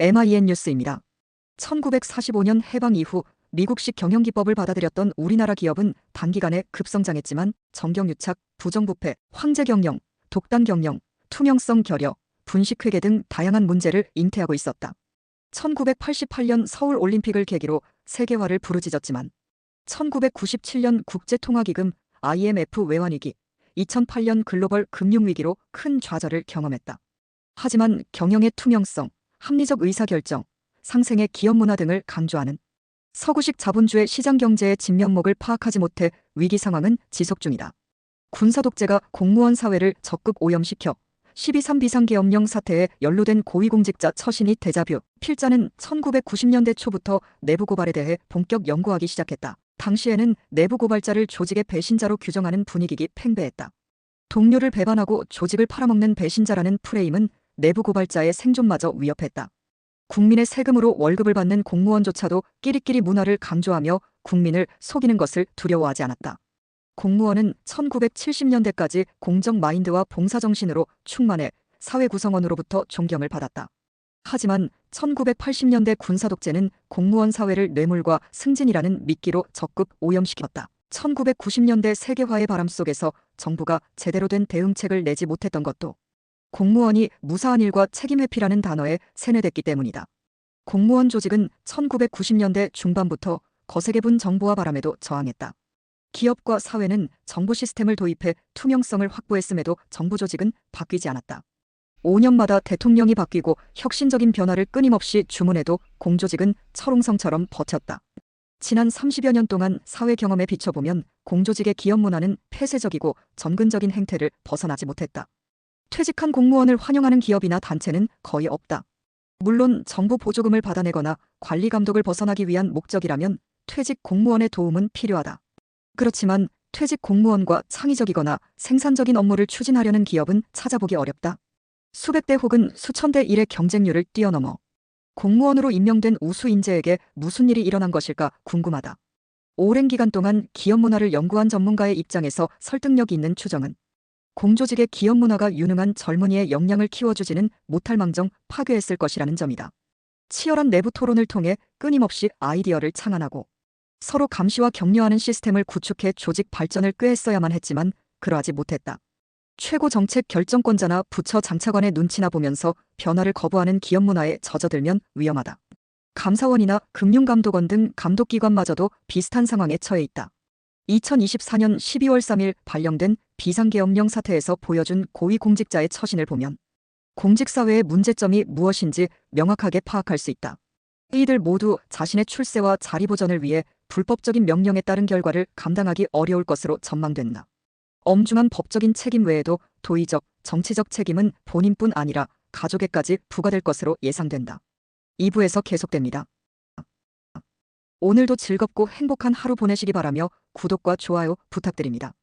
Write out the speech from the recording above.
MIN 뉴스입니다. 1945년 해방 이후 미국식 경영기법을 받아들였던 우리나라 기업은 단기간에 급성장했지만 정경유착, 부정부패, 황제경영, 독단경영, 투명성 결여, 분식회계 등 다양한 문제를 잉태하고 있었다. 1988년 서울올림픽을 계기로 세계화를 부르짖었지만 1997년 국제통화기금 IMF 외환위기, 2008년 글로벌 금융위기로 큰 좌절을 경험했다. 하지만 경영의 투명성, 합리적 의사결정, 상생의 기업 문화 등을 강조하는 서구식 자본주의 시장경제의 진면목을 파악하지 못해 위기 상황은 지속 중이다. 군사독재가 공무원 사회를 적극 오염시켜 12.3 비상계엄령 사태에 연루된 고위공직자 처신이 데자뷰. 필자는 1990년대 초부터 내부 고발에 대해 본격 연구하기 시작했다. 당시에는 내부 고발자를 조직의 배신자로 규정하는 분위기가 팽배했다. 동료를 배반하고 조직을 팔아먹는 배신자라는 프레임은 내부 고발자의 생존마저 위협했다. 국민의 세금으로 월급을 받는 공무원조차도 끼리끼리 문화를 강조하며 국민을 속이는 것을 두려워하지 않았다. 공무원은 1970년대까지 공정 마인드와 봉사정신으로 충만해 사회 구성원으로부터 존경을 받았다. 하지만 1980년대 군사독재는 공무원 사회를 뇌물과 승진이라는 미끼로 적극 오염시켰다. 1990년대 세계화의 바람 속에서 정부가 제대로 된 대응책을 내지 못했던 것도 공무원이 무사한 일과 책임회피라는 단어에 세뇌됐기 때문이다. 공무원 조직은 1990년대 중반부터 거세게 분 정부와 바람에도 저항했다. 기업과 사회는 정보 시스템을 도입해 투명성을 확보했음에도 정부 조직은 바뀌지 않았다. 5년마다 대통령이 바뀌고 혁신적인 변화를 끊임없이 주문해도 공조직은 철옹성처럼 버텼다. 지난 30여 년 동안 사회 경험에 비춰보면 공조직의 기업 문화는 폐쇄적이고 전근적인 행태를 벗어나지 못했다. 퇴직한 공무원을 환영하는 기업이나 단체는 거의 없다. 물론 정부 보조금을 받아내거나 관리 감독을 벗어나기 위한 목적이라면 퇴직 공무원의 도움은 필요하다. 그렇지만 퇴직 공무원과 창의적이거나 생산적인 업무를 추진하려는 기업은 찾아보기 어렵다. 수백 대 혹은 수천 대 1의 경쟁률을 뛰어넘어 공무원으로 임명된 우수 인재에게 무슨 일이 일어난 것일까 궁금하다. 오랜 기간 동안 기업 문화를 연구한 전문가의 입장에서 설득력 있는 추정은 공조직의 기업 문화가 유능한 젊은이의 역량을 키워주지는 못할 망정 파괴했을 것이라는 점이다. 치열한 내부 토론을 통해 끊임없이 아이디어를 창안하고 서로 감시와 격려하는 시스템을 구축해 조직 발전을 꾀했어야만 했지만 그러하지 못했다. 최고 정책 결정권자나 부처 장차관의 눈치나 보면서 변화를 거부하는 기업 문화에 젖어들면 위험하다. 감사원이나 금융감독원 등 감독기관마저도 비슷한 상황에 처해 있다. 2024년 12월 3일 발령된 비상계엄령 사태에서 보여준 고위공직자의 처신을 보면 공직사회의 문제점이 무엇인지 명확하게 파악할 수 있다. 이들 모두 자신의 출세와 자리 보전을 위해 불법적인 명령에 따른 결과를 감당하기 어려울 것으로 전망된다. 엄중한 법적인 책임 외에도 도의적, 정치적 책임은 본인뿐 아니라 가족에까지 부과될 것으로 예상된다. 2부에서 계속됩니다. 오늘도 즐겁고 행복한 하루 보내시기 바라며 구독과 좋아요 부탁드립니다.